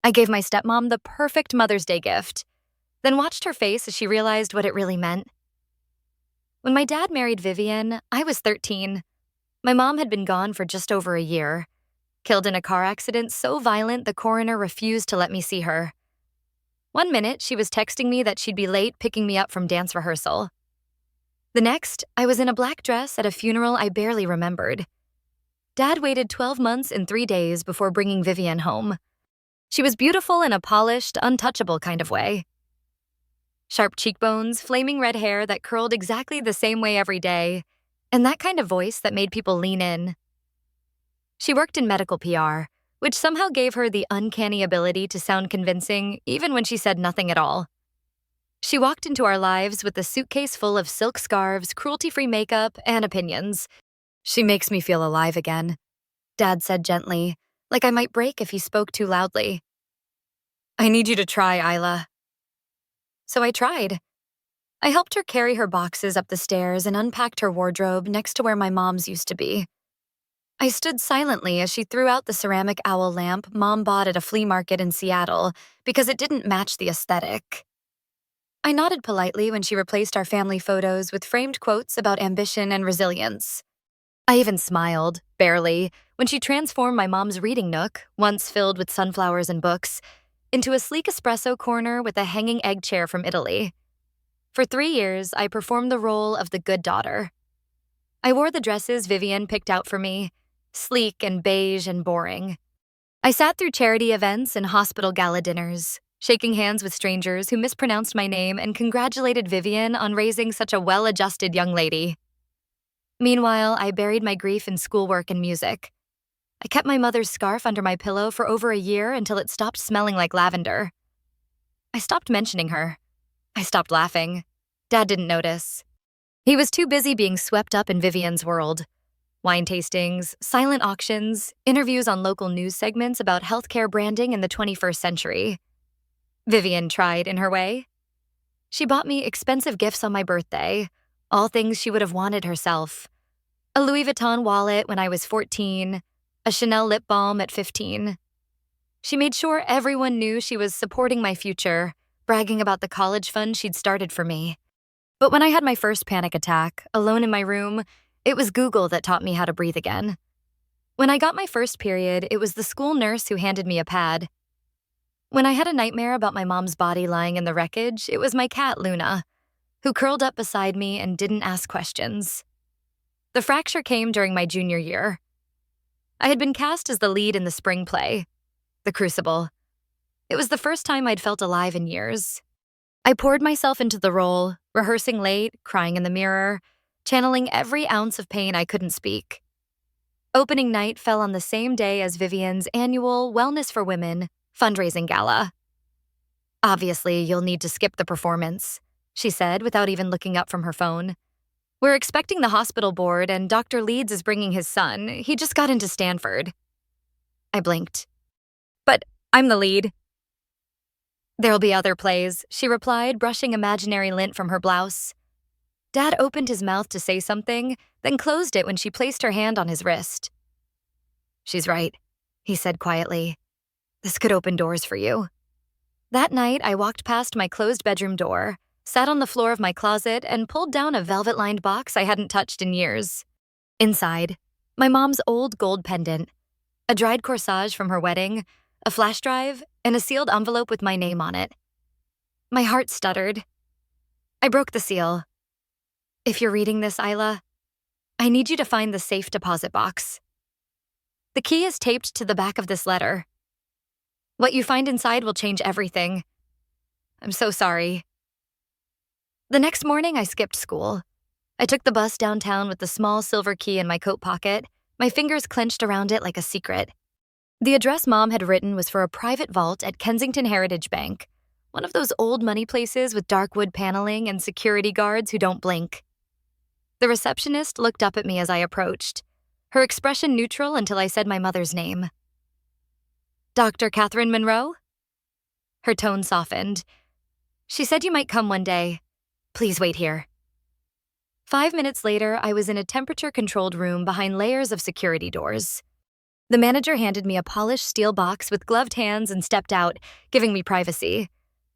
I gave my stepmom the perfect Mother's Day gift, then watched her face as she realized what it really meant. When my dad married Vivian, I was 13. My mom had been gone for just over a year, killed in a car accident so violent the coroner refused to let me see her. One minute, she was texting me that she'd be late picking me up from dance rehearsal. The next, I was in a black dress at a funeral I barely remembered. Dad waited 12 months and 3 days before bringing Vivian home. She was beautiful in a polished, untouchable kind of way. Sharp cheekbones, flaming red hair that curled exactly the same way every day, and that kind of voice that made people lean in. She worked in medical PR, which somehow gave her the uncanny ability to sound convincing even when she said nothing at all. She walked into our lives with a suitcase full of silk scarves, cruelty-free makeup, and opinions. "She makes me feel alive again," Dad said gently, like I might break if he spoke too loudly. "I need you to try, Isla." So I tried. I helped her carry her boxes up the stairs and unpacked her wardrobe next to where my mom's used to be. I stood silently as she threw out the ceramic owl lamp Mom bought at a flea market in Seattle because it didn't match the aesthetic. I nodded politely when she replaced our family photos with framed quotes about ambition and resilience. I even smiled, barely, when she transformed my mom's reading nook, once filled with sunflowers and books, into a sleek espresso corner with a hanging egg chair from Italy. For 3 years, I performed the role of the good daughter. I wore the dresses Vivian picked out for me, sleek and beige and boring. I sat through charity events and hospital gala dinners, shaking hands with strangers who mispronounced my name and congratulated Vivian on raising such a well-adjusted young lady. Meanwhile, I buried my grief in schoolwork and music. I kept my mother's scarf under my pillow for over a year until it stopped smelling like lavender. I stopped mentioning her. I stopped laughing. Dad didn't notice. He was too busy being swept up in Vivian's world. Wine tastings, silent auctions, interviews on local news segments about healthcare branding in the 21st century. Vivian tried in her way. She bought me expensive gifts on my birthday, all things she would have wanted herself. A Louis Vuitton wallet when I was 14, a Chanel lip balm at 15. She made sure everyone knew she was supporting my future, bragging about the college fund she'd started for me. But when I had my first panic attack, alone in my room, it was Google that taught me how to breathe again. When I got my first period, it was the school nurse who handed me a pad. When I had a nightmare about my mom's body lying in the wreckage, it was my cat, Luna, who curled up beside me and didn't ask questions. The fracture came during my junior year. I had been cast as the lead in the spring play, The Crucible. It was the first time I'd felt alive in years. I poured myself into the role, rehearsing late, crying in the mirror, channeling every ounce of pain I couldn't speak. Opening night fell on the same day as Vivian's annual Wellness for Women fundraising gala. "Obviously, you'll need to skip the performance," she said without even looking up from her phone. "We're expecting the hospital board and Dr. Leeds is bringing his son. He just got into Stanford." I blinked. "But I'm the lead." "There'll be other plays," she replied, brushing imaginary lint from her blouse. Dad opened his mouth to say something, then closed it when she placed her hand on his wrist. "She's right," he said quietly. "This could open doors for you." That night, I walked past my closed bedroom door, sat on the floor of my closet, and pulled down a velvet-lined box I hadn't touched in years. Inside, my mom's old gold pendant, a dried corsage from her wedding, a flash drive, and a sealed envelope with my name on it. My heart stuttered. I broke the seal. "If you're reading this, Isla, I need you to find the safe deposit box. The key is taped to the back of this letter. What you find inside will change everything. I'm so sorry." The next morning, I skipped school. I took the bus downtown with the small silver key in my coat pocket, my fingers clenched around it like a secret. The address Mom had written was for a private vault at Kensington Heritage Bank, one of those old money places with dark wood paneling and security guards who don't blink. The receptionist looked up at me as I approached, her expression neutral until I said my mother's name. "Dr. Catherine Monroe?" Her tone softened. "She said you might come one day. Please wait here." 5 minutes later, I was in a temperature-controlled room behind layers of security doors. The manager handed me a polished steel box with gloved hands and stepped out, giving me privacy.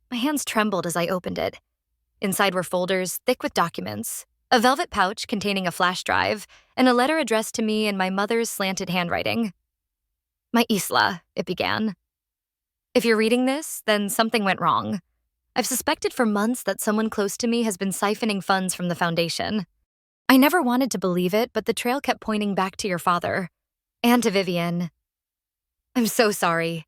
My hands trembled as I opened it. Inside were folders thick with documents, a velvet pouch containing a flash drive, and a letter addressed to me in my mother's slanted handwriting. My Isla, it began. If you're reading this, then something went wrong. I've suspected for months that someone close to me has been siphoning funds from the foundation. I never wanted to believe it, but the trail kept pointing back to your father. And to Vivian. I'm so sorry.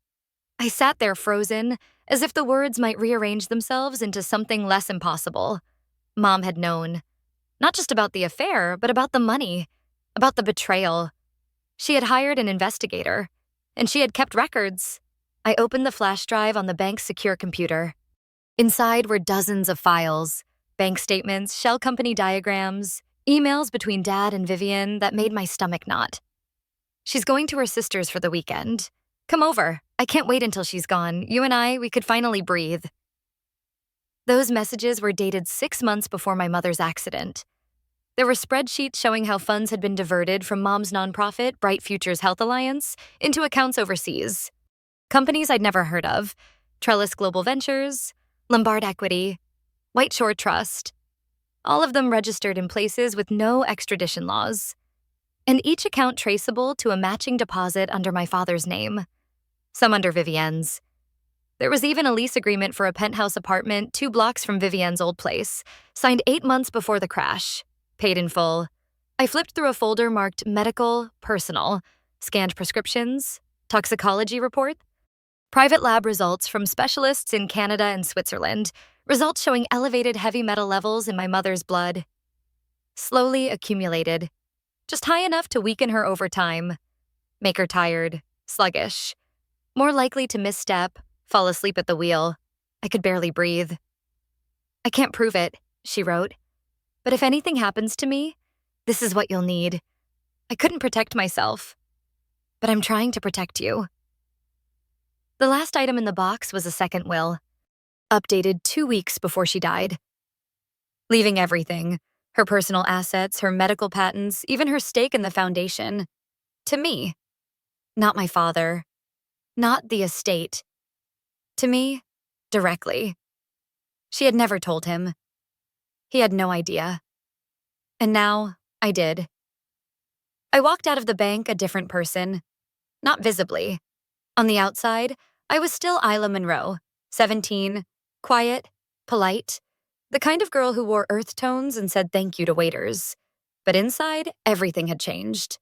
I sat there frozen, as if the words might rearrange themselves into something less impossible. Mom had known. Not just about the affair, but about the money, about the betrayal. She had hired an investigator, and she had kept records. I opened the flash drive on the bank's secure computer. Inside were dozens of files, bank statements, shell company diagrams, emails between Dad and Vivian that made my stomach knot. She's going to her sister's for the weekend. Come over. I can't wait until she's gone. You and we could finally breathe. Those messages were dated 6 months before my mother's accident. There were spreadsheets showing how funds had been diverted from Mom's nonprofit, Bright Futures Health Alliance, into accounts overseas. Companies I'd never heard of: Trellis Global Ventures, Lombard Equity, White Shore Trust. All of them registered in places with no extradition laws. And each account traceable to a matching deposit under my father's name, some under Vivienne's. There was even a lease agreement for a penthouse apartment 2 blocks from Vivienne's old place, signed 8 months before the crash, paid in full. I flipped through a folder marked medical, personal, scanned prescriptions, toxicology report, private lab results from specialists in Canada and Switzerland, results showing elevated heavy metal levels in my mother's blood. Slowly accumulated. Just high enough to weaken her over time, make her tired, sluggish, more likely to misstep, fall asleep at the wheel. I could barely breathe. I can't prove it, she wrote. But if anything happens to me, this is what you'll need. I couldn't protect myself, but I'm trying to protect you. The last item in the box was a second will, updated 2 weeks before she died. Leaving everything. Her personal assets, her medical patents, even her stake in the foundation. To me. Not my father. Not the estate. To me, directly. She had never told him. He had no idea. And now, I did. I walked out of the bank a different person. Not visibly. On the outside, I was still Isla Monroe, 17, quiet, polite, the kind of girl who wore earth tones and said thank you to waiters. But inside, everything had changed.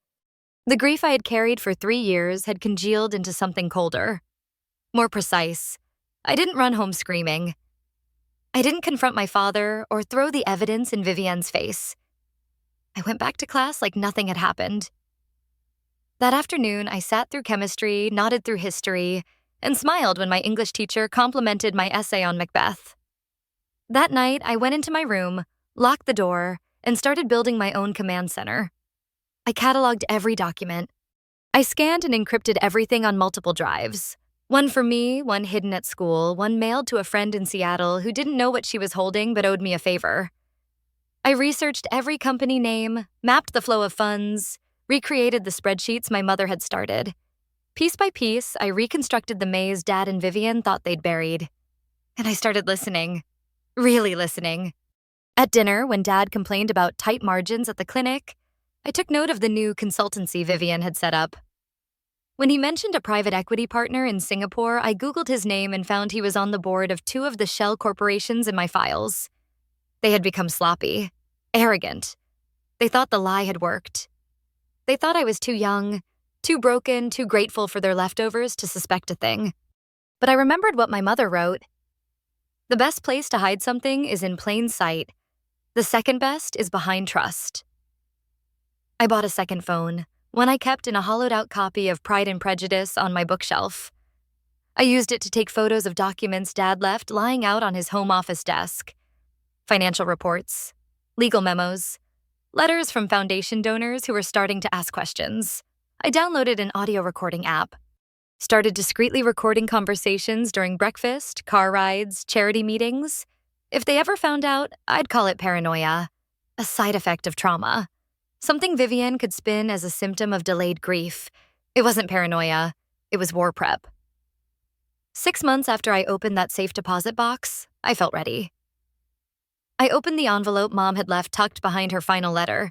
The grief I had carried for 3 years had congealed into something colder, more precise. I didn't run home screaming. I didn't confront my father or throw the evidence in Vivienne's face. I went back to class like nothing had happened. That afternoon, I sat through chemistry, nodded through history, and smiled when my English teacher complimented my essay on Macbeth. That night, I went into my room, locked the door, and started building my own command center. I cataloged every document. I scanned and encrypted everything on multiple drives. One for me, one hidden at school, one mailed to a friend in Seattle who didn't know what she was holding but owed me a favor. I researched every company name, mapped the flow of funds, recreated the spreadsheets my mother had started. Piece by piece, I reconstructed the maze Dad and Vivian thought they'd buried. And I started listening. Really listening. At dinner, when Dad complained about tight margins at the clinic, I took note of the new consultancy Vivian had set up. When he mentioned a private equity partner in Singapore, I Googled his name and found he was on the board of 2 of the shell corporations in my files. They had become sloppy, arrogant. They thought the lie had worked. They thought I was too young, too broken, too grateful for their leftovers to suspect a thing. But I remembered what my mother wrote. The best place to hide something is in plain sight. The second best is behind trust. I bought a second phone, one I kept in a hollowed-out copy of Pride and Prejudice on my bookshelf. I used it to take photos of documents Dad left lying out on his home office desk. Financial reports, legal memos, letters from foundation donors who were starting to ask questions. I downloaded an audio recording app. Started discreetly recording conversations during breakfast, car rides, charity meetings. If they ever found out, I'd call it paranoia, a side effect of trauma. Something Vivian could spin as a symptom of delayed grief, It wasn't paranoia, it was war prep. 6 months after I opened that safe deposit box, I felt ready. I opened the envelope Mom had left tucked behind her final letter.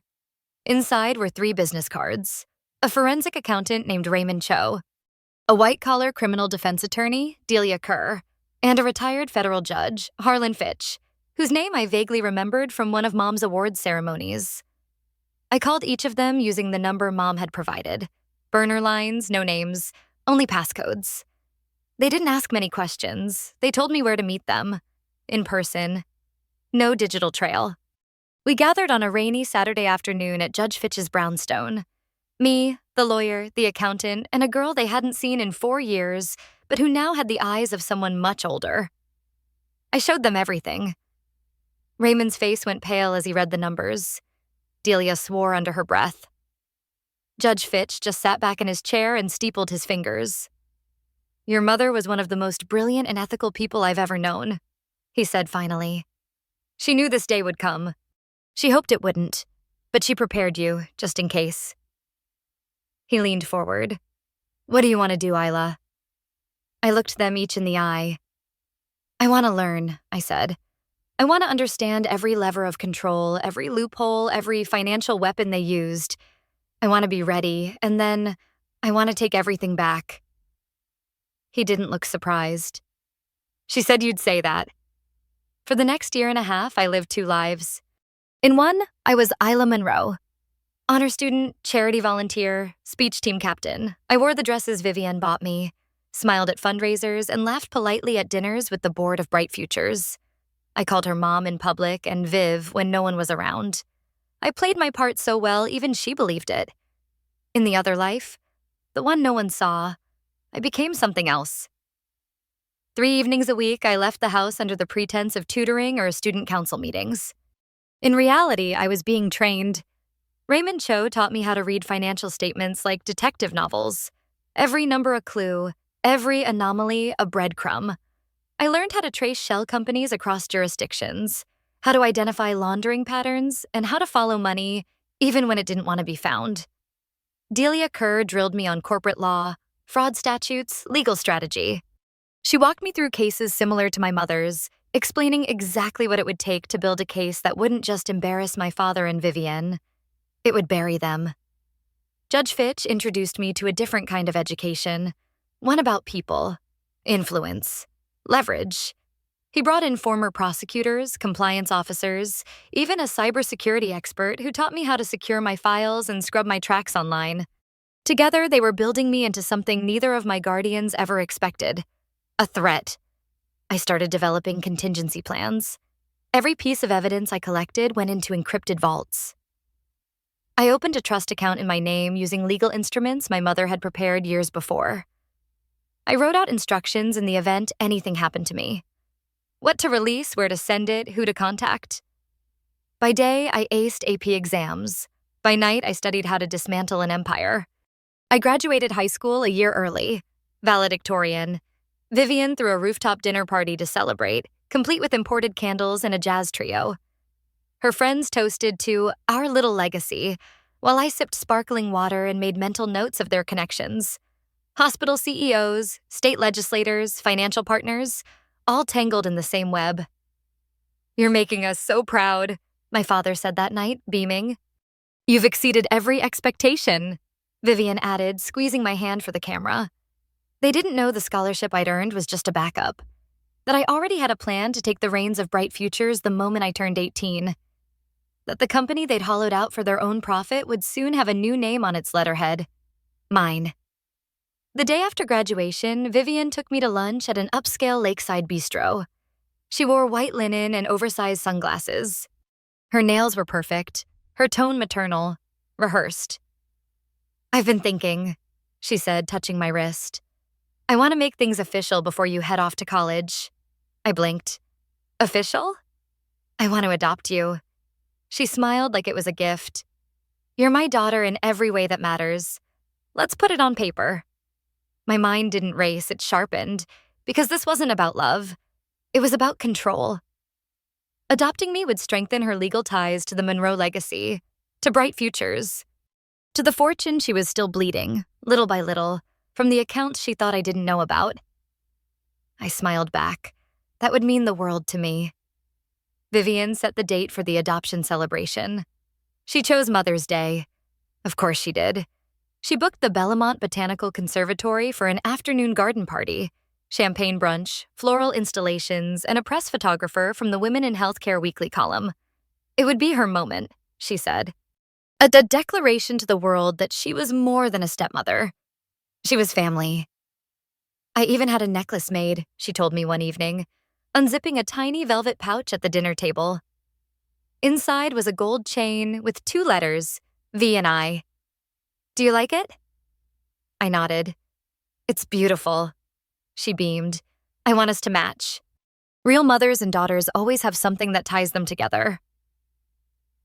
Inside were 3 business cards: a forensic accountant named Raymond Cho, a white-collar criminal defense attorney, Delia Kerr, and a retired federal judge, Harlan Fitch, whose name I vaguely remembered from one of Mom's awards ceremonies. I called each of them using the number Mom had provided. Burner lines, no names, only passcodes. They didn't ask many questions. They told me where to meet them. In person. No digital trail. We gathered on a rainy Saturday afternoon at Judge Fitch's brownstone. Me, the lawyer, the accountant, and a girl they hadn't seen in 4 years, but who now had the eyes of someone much older. I showed them everything. Raymond's face went pale as he read the numbers. Delia swore under her breath. Judge Fitch just sat back in his chair and steepled his fingers. "Your mother was one of the most brilliant and ethical people I've ever known," he said finally. "She knew this day would come. She hoped it wouldn't, but she prepared you, just in case." He leaned forward. "What do you want to do, Isla?" I looked them each in the eye. "I want to learn," I said. "I want to understand every lever of control, every loophole, every financial weapon they used. I want to be ready, and then I want to take everything back." He didn't look surprised. "She said you'd say that." For the next year and a half, I lived 2 lives. In one, I was Isla Monroe. Honor student, charity volunteer, speech team captain. I wore the dresses Vivienne bought me, smiled at fundraisers, and laughed politely at dinners with the board of Bright Futures. I called her Mom in public and Viv when no one was around. I played my part so well, even she believed it. In the other life, the one no one saw, I became something else. 3 evenings a week, I left the house under the pretense of tutoring or student council meetings. In reality, I was being trained. Raymond Cho taught me how to read financial statements like detective novels. Every number a clue, every anomaly a breadcrumb. I learned how to trace shell companies across jurisdictions, how to identify laundering patterns, and how to follow money even when it didn't want to be found. Delia Kerr drilled me on corporate law, fraud statutes, legal strategy. She walked me through cases similar to my mother's, explaining exactly what it would take to build a case that wouldn't just embarrass my father and Vivienne. It would bury them. Judge Fitch introduced me to a different kind of education, one about people, influence, leverage. He brought in former prosecutors, compliance officers, even a cybersecurity expert who taught me how to secure my files and scrub my tracks online. Together, they were building me into something neither of my guardians ever expected: a threat. I started developing contingency plans. Every piece of evidence I collected went into encrypted vaults. I opened a trust account in my name using legal instruments my mother had prepared years before. I wrote out instructions in the event anything happened to me. What to release, where to send it, who to contact. By day, I aced AP exams. By night, I studied how to dismantle an empire. I graduated high school a year early, valedictorian. Vivienne threw a rooftop dinner party to celebrate, complete with imported candles and a jazz trio. Her friends toasted to "our little legacy," while I sipped sparkling water and made mental notes of their connections. Hospital CEOs, state legislators, financial partners, all tangled in the same web. "You're making us so proud," my father said that night, beaming. "You've exceeded every expectation," Vivienne added, squeezing my hand for the camera. They didn't know the scholarship I'd earned was just a backup, that I already had a plan to take the reins of Bright Futures the moment I turned 18, that the company they'd hollowed out for their own profit would soon have a new name on its letterhead: mine. The day after graduation, Vivienne took me to lunch at an upscale lakeside bistro. She wore white linen and oversized sunglasses. Her nails were perfect, her tone maternal, rehearsed. "I've been thinking," she said, touching my wrist. "I want to make things official before you head off to college." I blinked. "Official?" "I want to adopt you." She smiled like it was a gift. "You're my daughter in every way that matters. Let's put it on paper." My mind didn't race, it sharpened, because this wasn't about love. It was about control. Adopting me would strengthen her legal ties to the Monroe legacy, to Bright Futures. To the fortune she was still bleeding, little by little, from the accounts she thought I didn't know about. I smiled back. That would mean the world to me. Vivian set the date for the adoption celebration. She chose Mother's Day. Of course she did. She booked the Bellamont Botanical Conservatory for an afternoon garden party, champagne brunch, floral installations, and a press photographer from the Women in Healthcare Weekly column. It would be her moment, she said. A declaration to the world that she was more than a stepmother. She was family. I even had a necklace made, she told me one evening, unzipping a tiny velvet pouch at the dinner table. Inside was a gold chain with 2 letters, V and I. Do you like it? I nodded. It's beautiful. She beamed. I want us to match. Real mothers and daughters always have something that ties them together.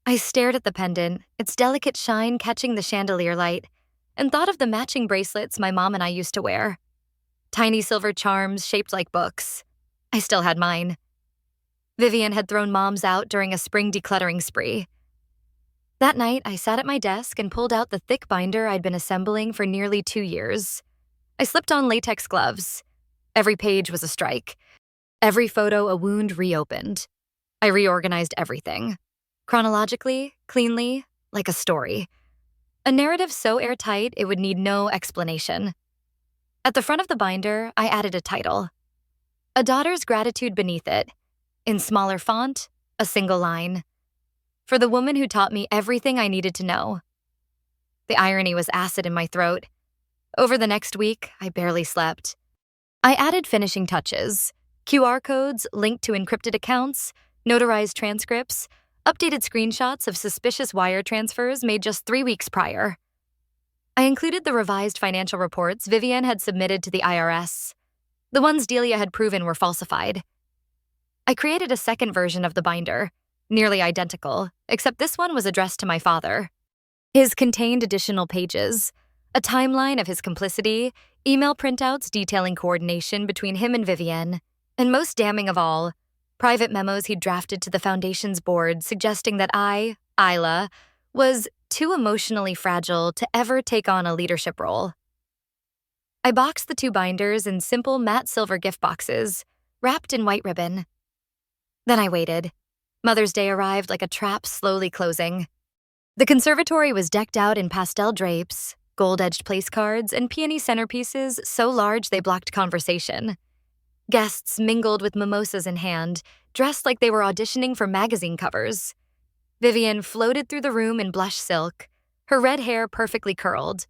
I stared at the pendant, its delicate shine catching the chandelier light, and thought of the matching bracelets my mom and I used to wear. Tiny silver charms shaped like books. I still had mine. Vivian had thrown Mom's out during a spring decluttering spree. That night, I sat at my desk and pulled out the thick binder I'd been assembling for nearly 2 years. I slipped on latex gloves. Every page was a strike. Every photo a wound reopened. I reorganized everything. Chronologically, cleanly, like a story. A narrative so airtight it would need no explanation. At the front of the binder, I added a title. A daughter's gratitude beneath it. In smaller font, a single line. For the woman who taught me everything I needed to know. The irony was acid in my throat. Over the next week, I barely slept. I added finishing touches. QR codes linked to encrypted accounts, notarized transcripts, updated screenshots of suspicious wire transfers made just 3 weeks prior. I included the revised financial reports Vivian had submitted to the IRS. The ones Delia had proven were falsified. I created a second version of the binder, nearly identical, except this one was addressed to my father. His contained additional pages, a timeline of his complicity, email printouts detailing coordination between him and Vivian, and most damning of all, private memos he'd drafted to the foundation's board suggesting that I, Isla, was too emotionally fragile to ever take on a leadership role. I boxed the 2 binders in simple matte silver gift boxes, wrapped in white ribbon. Then I waited. Mother's Day arrived like a trap slowly closing. The conservatory was decked out in pastel drapes, gold-edged place cards, and peony centerpieces so large they blocked conversation. Guests mingled with mimosas in hand, dressed like they were auditioning for magazine covers. Vivian floated through the room in blush silk, her red hair perfectly curled.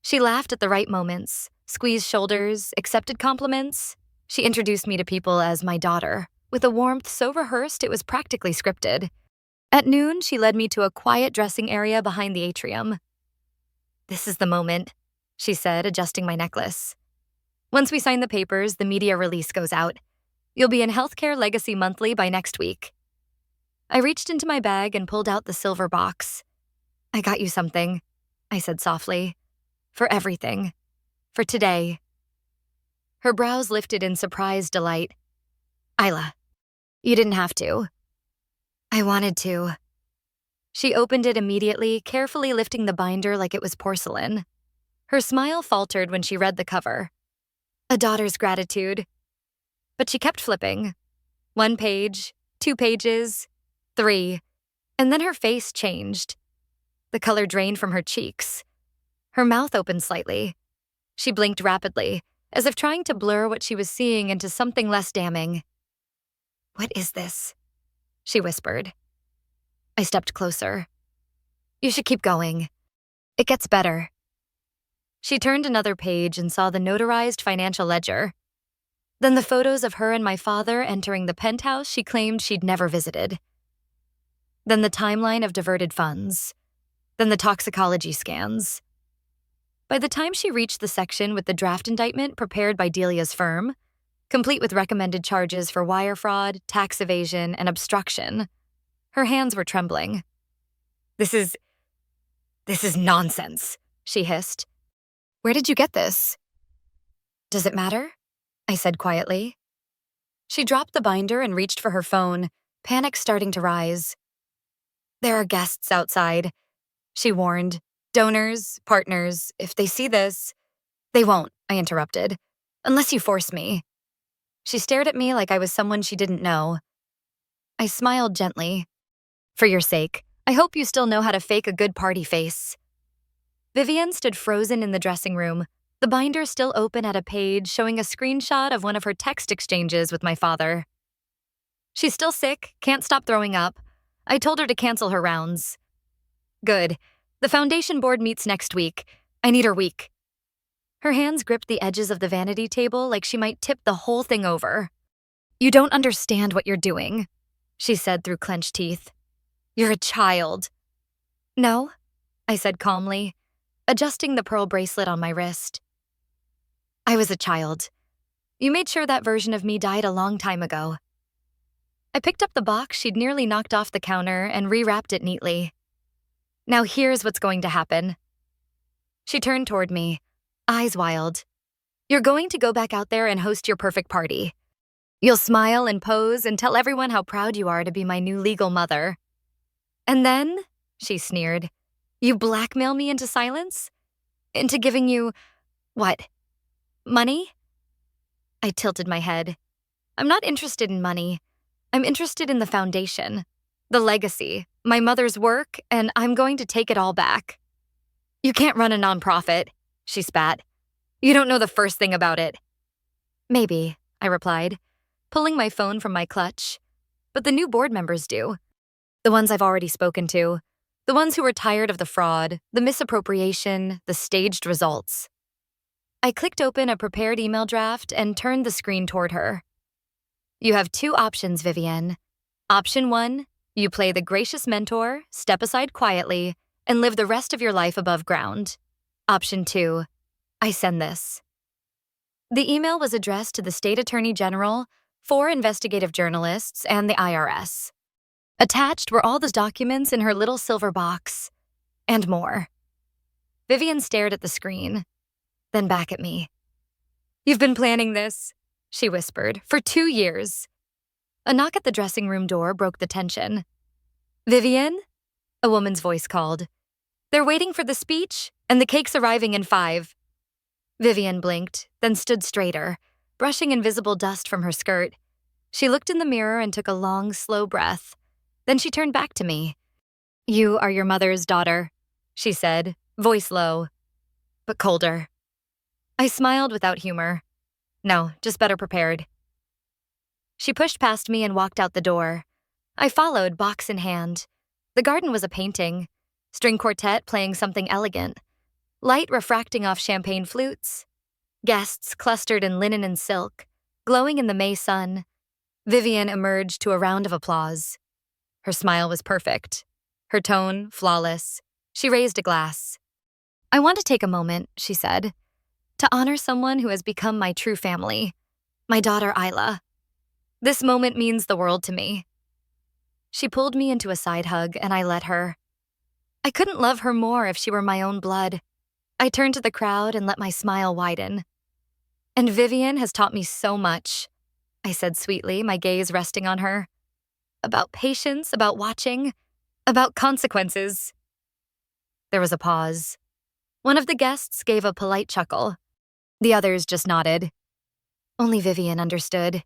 She laughed at the right moments, squeezed shoulders, accepted compliments. She introduced me to people as my daughter, with a warmth so rehearsed it was practically scripted. At noon, she led me to a quiet dressing area behind the atrium. This is the moment, she said, adjusting my necklace. Once we sign the papers, the media release goes out. You'll be in Healthcare Legacy Monthly by next week. I reached into my bag and pulled out the silver box. I got you something, I said softly. For everything. For today. Her brows lifted in surprised delight. Isla, you didn't have to. I wanted to. She opened it immediately, carefully lifting the binder like it was porcelain. Her smile faltered when she read the cover. A daughter's gratitude. But she kept flipping. 1 page, 2 pages, 3. And then her face changed. The color drained from her cheeks. Her mouth opened slightly. She blinked rapidly, as if trying to blur what she was seeing into something less damning. What is this? She whispered. I stepped closer. You should keep going. It gets better. She turned another page and saw the notarized financial ledger. Then the photos of her and my father entering the penthouse she claimed she'd never visited. Then the timeline of diverted funds. Then the toxicology scans. By the time she reached the section with the draft indictment prepared by Delia's firm, complete with recommended charges for wire fraud, tax evasion, and obstruction, her hands were trembling. This is nonsense, she hissed. Where did you get this? Does it matter? I said quietly. She dropped the binder and reached for her phone, panic starting to rise. There are guests outside, she warned. Donors, partners, if they see this, they won't, I interrupted. Unless you force me. She stared at me like I was someone she didn't know. I smiled gently. For your sake, I hope you still know how to fake a good party face. Vivian stood frozen in the dressing room, the binder still open at a page showing a screenshot of one of her text exchanges with my father. She's still sick, can't stop throwing up. I told her to cancel her rounds. Good. The foundation board meets next week. I need her week. Her hands gripped the edges of the vanity table like she might tip the whole thing over. You don't understand what you're doing, she said through clenched teeth. You're a child. No, I said calmly, adjusting the pearl bracelet on my wrist. I was a child. You made sure that version of me died a long time ago. I picked up the box she'd nearly knocked off the counter and rewrapped it neatly. Now here's what's going to happen. She turned toward me, eyes wild. You're going to go back out there and host your perfect party. You'll smile and pose and tell everyone how proud you are to be my new legal mother. And then, she sneered, you blackmail me into silence? Into giving you, what, money? I tilted my head. I'm not interested in money. I'm interested in the foundation, the legacy, my mother's work, and I'm going to take it all back. You can't run a nonprofit, she spat. You don't know the first thing about it. Maybe, I replied, pulling my phone from my clutch. But the new board members do. The ones I've already spoken to. The ones who were tired of the fraud, the misappropriation, the staged results. I clicked open a prepared email draft and turned the screen toward her. You have two options, Vivian. Option 1, you play the gracious mentor, step aside quietly, and live the rest of your life above ground. Option 2, I send this. The email was addressed to the State Attorney General, 4 investigative journalists, and the IRS. Attached were all the documents in her little silver box, and more. Vivian stared at the screen, then back at me. You've been planning this, she whispered, for 2 years. A knock at the dressing room door broke the tension. Vivian? A woman's voice called. They're waiting for the speech, and the cake's arriving in 5. Vivian blinked, then stood straighter, brushing invisible dust from her skirt. She looked in the mirror and took a long, slow breath. Then she turned back to me. You are your mother's daughter, she said, voice low, but colder. I smiled without humor. No, just better prepared. She pushed past me and walked out the door. I followed, box in hand. The garden was a painting. String quartet playing something elegant. Light refracting off champagne flutes. Guests clustered in linen and silk, glowing in the May sun. Vivian emerged to a round of applause. Her smile was perfect. Her tone, flawless. She raised a glass. I want to take a moment, she said, to honor someone who has become my true family, my daughter Isla. This moment means the world to me. She pulled me into a side hug, and I let her. I couldn't love her more if she were my own blood. I turned to the crowd and let my smile widen. And Vivian has taught me so much, I said sweetly, my gaze resting on her. About patience, about watching, about consequences. There was a pause. One of the guests gave a polite chuckle. The others just nodded. Only Vivian understood.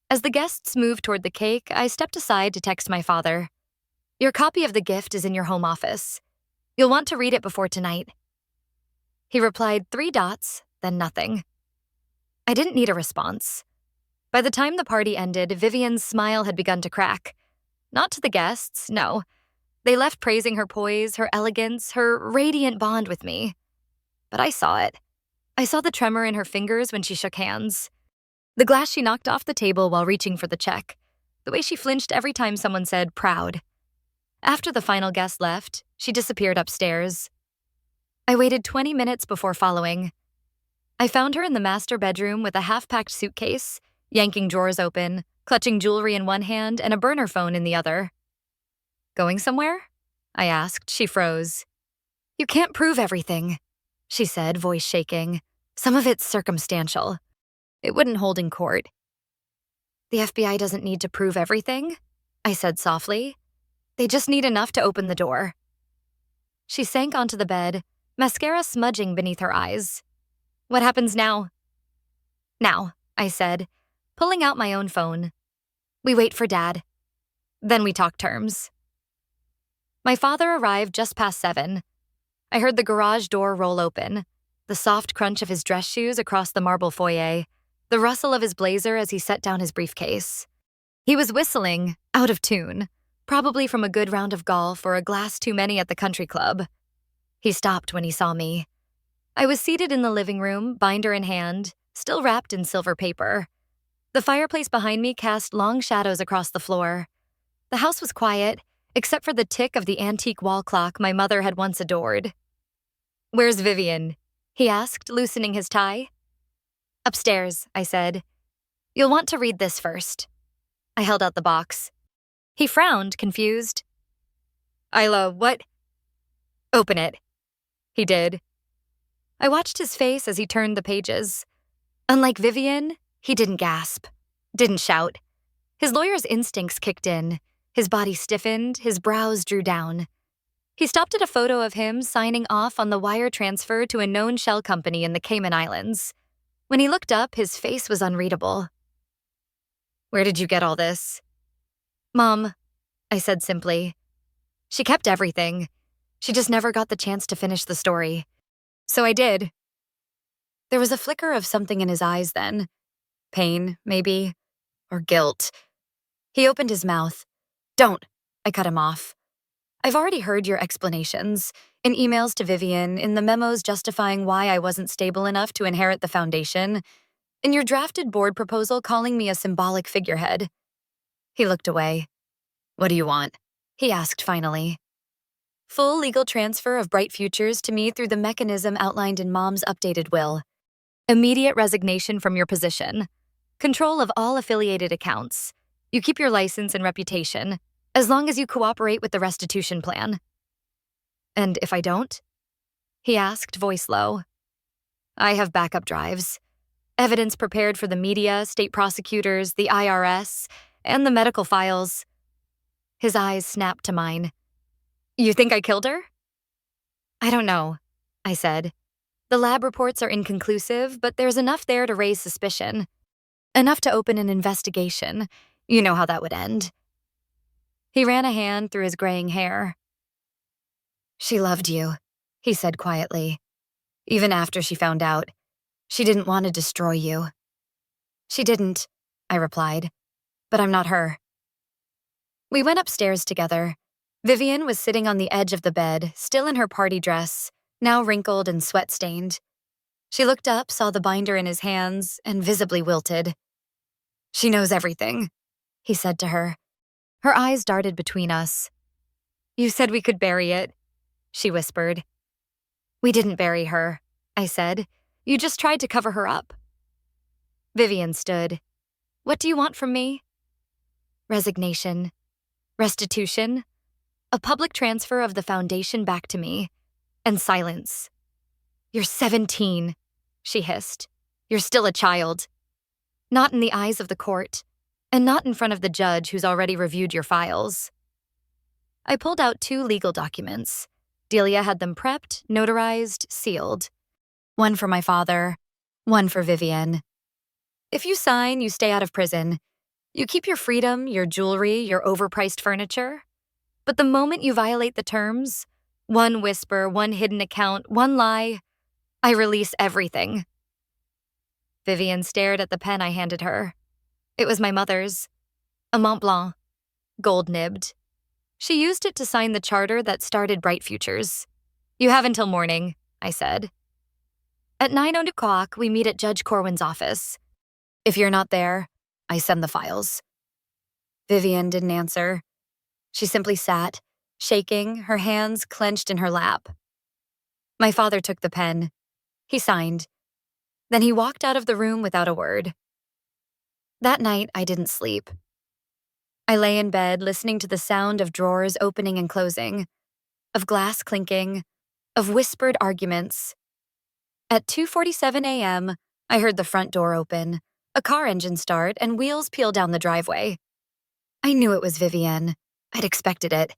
As the guests moved toward the cake, I stepped aside to text my father. Your copy of the gift is in your home office. You'll want to read it before tonight. He replied 3 dots, then nothing. I didn't need a response. By the time the party ended, Vivian's smile had begun to crack. Not to the guests, no. They left praising her poise, her elegance, her radiant bond with me. But I saw it. I saw the tremor in her fingers when she shook hands. The glass she knocked off the table while reaching for the check. The way she flinched every time someone said, proud. After the final guest left, she disappeared upstairs. I waited 20 minutes before following. I found her in the master bedroom with a half-packed suitcase, yanking drawers open, clutching jewelry in one hand and a burner phone in the other. Going somewhere? I asked. She froze. You can't prove everything, she said, voice shaking. Some of it's circumstantial. It wouldn't hold in court. The FBI doesn't need to prove everything, I said softly. They just need enough to open the door. She sank onto the bed, mascara smudging beneath her eyes. What happens now? Now, I said, pulling out my own phone. We wait for Dad. Then we talk terms. My father arrived just past 7. I heard the garage door roll open, the soft crunch of his dress shoes across the marble foyer, the rustle of his blazer as he set down his briefcase. He was whistling, out of tune, probably from a good round of golf or a glass too many at the country club. He stopped when he saw me. I was seated in the living room, binder in hand, still wrapped in silver paper. The fireplace behind me cast long shadows across the floor. The house was quiet, except for the tick of the antique wall clock my mother had once adored. "Where's Vivian?" he asked, loosening his tie. "Upstairs," I said. "You'll want to read this first." I held out the box. He frowned, confused. "Isla, what?" "Open it." He did. I watched his face as he turned the pages. Unlike Vivian, he didn't gasp, didn't shout. His lawyer's instincts kicked in. His body stiffened, his brows drew down. He stopped at a photo of him signing off on the wire transfer to a known shell company in the Cayman Islands. When he looked up, his face was unreadable. "Where did you get all this?" "Mom," I said simply. "She kept everything. She just never got the chance to finish the story. So I did." There was a flicker of something in his eyes then. Pain, maybe, or guilt. He opened his mouth. "Don't," I cut him off. "I've already heard your explanations, in emails to Vivian, in the memos justifying why I wasn't stable enough to inherit the foundation, in your drafted board proposal calling me a symbolic figurehead." He looked away. "What do you want?" he asked finally. "Full legal transfer of Bright Futures to me through the mechanism outlined in Mom's updated will. Immediate resignation from your position. Control of all affiliated accounts. You keep your license and reputation, as long as you cooperate with the restitution plan." "And if I don't?" he asked, voice low. "I have backup drives. Evidence prepared for the media, state prosecutors, the IRS, and the medical files." His eyes snapped to mine. "You think I killed her?" "I don't know," I said. "The lab reports are inconclusive, but there's enough there to raise suspicion. Enough to open an investigation. You know how that would end." He ran a hand through his graying hair. "She loved you," he said quietly. "Even after she found out. She didn't want to destroy you." "She didn't," I replied. "But I'm not her." We went upstairs together. Vivian was sitting on the edge of the bed, still in her party dress, now wrinkled and sweat-stained. She looked up, saw the binder in his hands, and visibly wilted. "She knows everything," he said to her. Her eyes darted between us. "You said we could bury it," she whispered. "We didn't bury her," I said. "You just tried to cover her up." Vivian stood. "What do you want from me?" "Resignation. Restitution. A public transfer of the foundation back to me. And silence." "You're 17, she hissed. "You're still a child. Not in the eyes of the court, and not in front of the judge who's already reviewed your files." I pulled out 2 legal documents. Delia had them prepped, notarized, sealed. One for my father, one for Vivian. "If you sign, you stay out of prison. You keep your freedom, your jewelry, your overpriced furniture. But the moment you violate the terms, one whisper, one hidden account, one lie, I release everything." Vivian stared at the pen I handed her. It was my mother's. A Mont Blanc, gold-nibbed. She used it to sign the charter that started Bright Futures. "You have until morning," I said. At 9:00, we meet at Judge Corwin's office. If you're not there, I send the files. Vivian didn't answer. She simply sat, shaking, her hands clenched in her lap. My father took the pen. He signed. Then he walked out of the room without a word. That night, I didn't sleep. I lay in bed listening to the sound of drawers opening and closing, of glass clinking, of whispered arguments. At 2:47 a.m., I heard the front door open, a car engine start, and wheels peel down the driveway. I knew it was Vivienne. I'd expected it.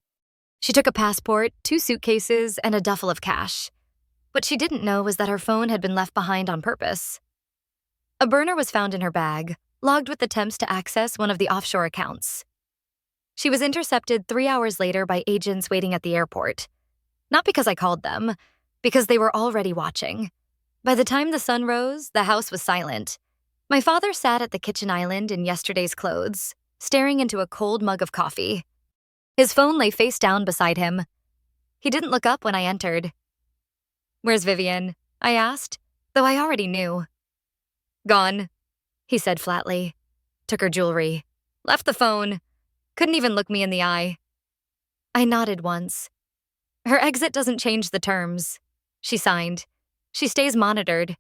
She took a passport, 2 suitcases, and a duffel of cash. What she didn't know was that her phone had been left behind on purpose. A burner was found in her bag, logged with attempts to access one of the offshore accounts. She was intercepted 3 hours later by agents waiting at the airport. Not because I called them, because they were already watching. By the time the sun rose, the house was silent. My father sat at the kitchen island in yesterday's clothes, staring into a cold mug of coffee. His phone lay face down beside him. He didn't look up when I entered. "Where's Vivian?" I asked, though I already knew. "Gone," he said flatly. "Took her jewelry. Left the phone. Couldn't even look me in the eye." I nodded once. "Her exit doesn't change the terms," she signed. "She stays monitored."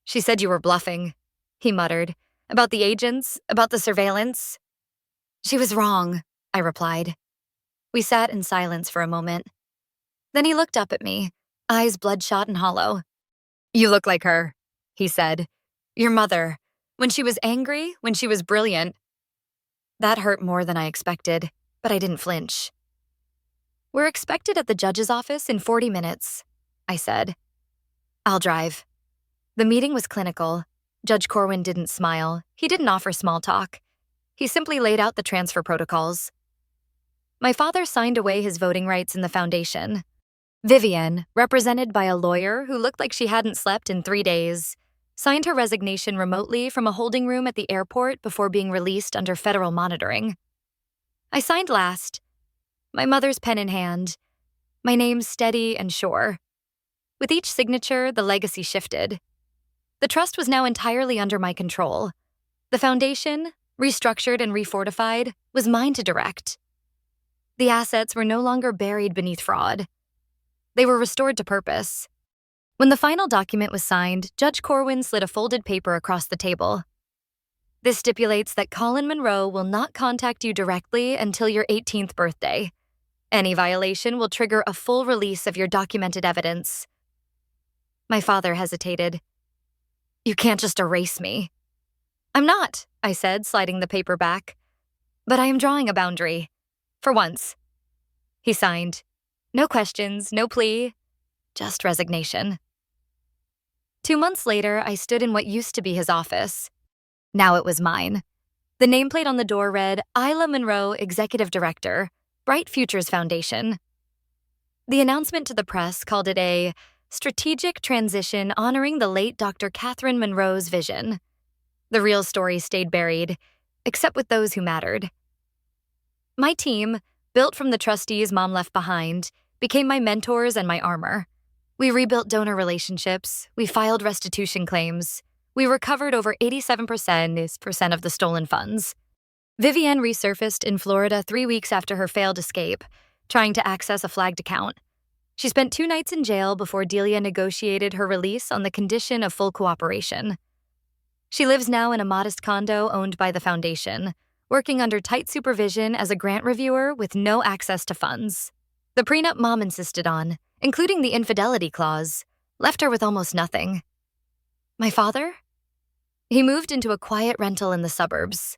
"She said you were bluffing," he muttered. "About the agents, about the surveillance." "She was wrong," I replied. We sat in silence for a moment. Then he looked up at me, eyes bloodshot and hollow. "You look like her," he said. "Your mother. When she was angry, when she was brilliant." That hurt more than I expected, but I didn't flinch. "We're expected at the judge's office in 40 minutes, I said. "I'll drive." The meeting was clinical. Judge Corwin didn't smile. He didn't offer small talk. He simply laid out the transfer protocols. My father signed away his voting rights in the foundation. Vivian, represented by a lawyer who looked like she hadn't slept in 3 days, signed her resignation remotely from a holding room at the airport before being released under federal monitoring. I signed last, my mother's pen in hand, my name steady and sure. With each signature, the legacy shifted. The trust was now entirely under my control. The foundation, restructured and refortified, was mine to direct. The assets were no longer buried beneath fraud. They were restored to purpose. When the final document was signed, Judge Corwin slid a folded paper across the table. "This stipulates that Colin Monroe will not contact you directly until your 18th birthday. Any violation will trigger a full release of your documented evidence." My father hesitated. "You can't just erase me." "I'm not," I said, sliding the paper back. "But I am drawing a boundary. For once." He signed. No questions, no plea, just resignation. 2 months later, I stood in what used to be his office. Now it was mine. The nameplate on the door read, "Isla Monroe, Executive Director, Bright Futures Foundation." The announcement to the press called it a strategic transition honoring the late Dr. Catherine Monroe's vision. The real story stayed buried, except with those who mattered. My team, built from the trustees Mom left behind, became my mentors and my armor. We rebuilt donor relationships, we filed restitution claims, we recovered over 87% of the stolen funds. Vivienne resurfaced in Florida 3 weeks after her failed escape, trying to access a flagged account. She spent 2 nights in jail before Delia negotiated her release on the condition of full cooperation. She lives now in a modest condo owned by the foundation, working under tight supervision as a grant reviewer with no access to funds. The prenup Mom insisted on, including the infidelity clause, left her with almost nothing. My father? He moved into a quiet rental in the suburbs.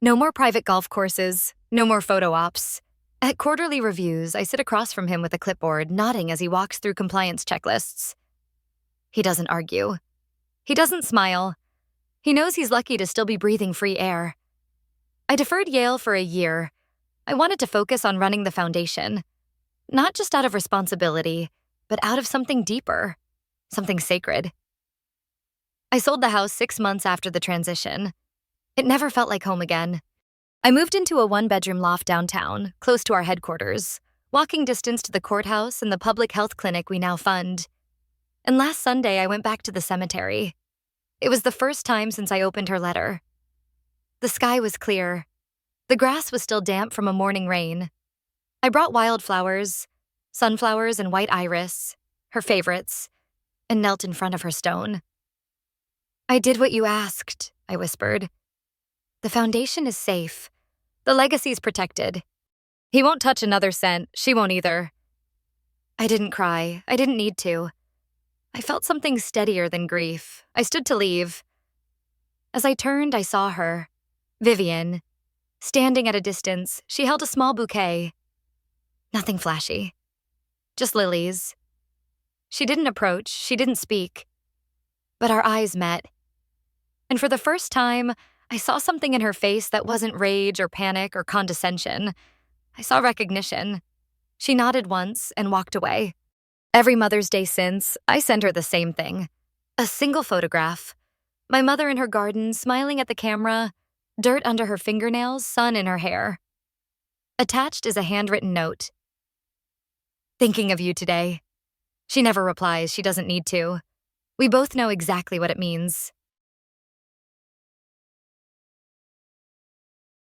No more private golf courses, no more photo ops. At quarterly reviews, I sit across from him with a clipboard, nodding as he walks through compliance checklists. He doesn't argue. He doesn't smile. He knows he's lucky to still be breathing free air. I deferred Yale for a year. I wanted to focus on running the foundation. Not just out of responsibility, but out of something deeper, something sacred. I sold the house 6 months after the transition. It never felt like home again. I moved into a 1-bedroom loft downtown, close to our headquarters, walking distance to the courthouse and the public health clinic we now fund. And last Sunday, I went back to the cemetery. It was the first time since I opened her letter. The sky was clear. The grass was still damp from a morning rain. I brought wildflowers, sunflowers and white iris, her favorites, and knelt in front of her stone. "I did what you asked," I whispered. "The foundation is safe. The legacy's protected. He won't touch another cent. She won't either." I didn't cry. I didn't need to. I felt something steadier than grief. I stood to leave. As I turned, I saw her, Vivian. Standing at a distance, she held a small bouquet. Nothing flashy. Just lilies. She didn't approach, she didn't speak, but our eyes met. And for the first time, I saw something in her face that wasn't rage or panic or condescension. I saw recognition. She nodded once and walked away. Every Mother's Day since, I sent her the same thing. A single photograph. My mother in her garden, smiling at the camera, dirt under her fingernails, sun in her hair. Attached is a handwritten note. Thinking of you today. She never replies, she doesn't need to. We both know exactly what it means.